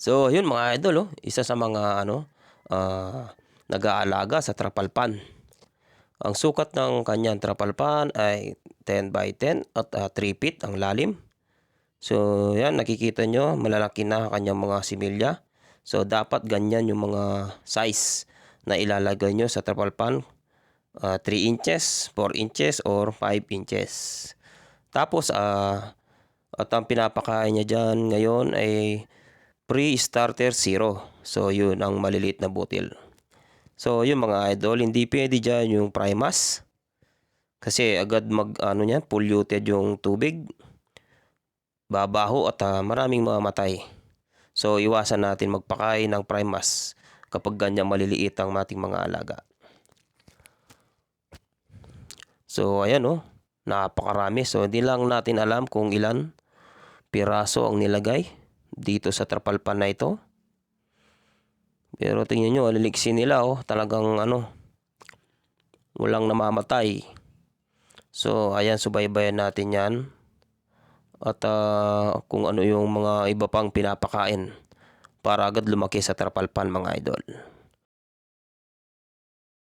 So, yun mga idol, isa sa mga nag-aalaga sa trapalpan. Ang sukat ng kanyang trapalpan ay 10 by 10 at 3 feet ang lalim. So, yan nakikita nyo, malalaki na kanyang mga similya. So, dapat ganyan yung mga size na ilalagay nyo sa trapalpan. 3 inches, 4 inches, or 5 inches. Tapos, at ang pinapakain niya dyan ngayon ay pre-starter zero. So, yun ang maliliit na butil. So, yun mga idol, hindi pwede dyan yung Primas. Kasi agad polluted yung tubig. Babaho at maraming mamamatay. So, iwasan natin magpakain ng Primas kapag ganyan maliliit ang ating mga alaga. So, ayan napakarami. So, hindi lang natin alam kung ilan piraso ang nilagay dito sa trapalpan na ito. Pero tingnan nyo, aliliksin nila talagang walang namamatay. So, ayan, subaybayan natin yan. At kung ano yung mga iba pang pinapakain para agad lumaki sa trapalpan mga idol.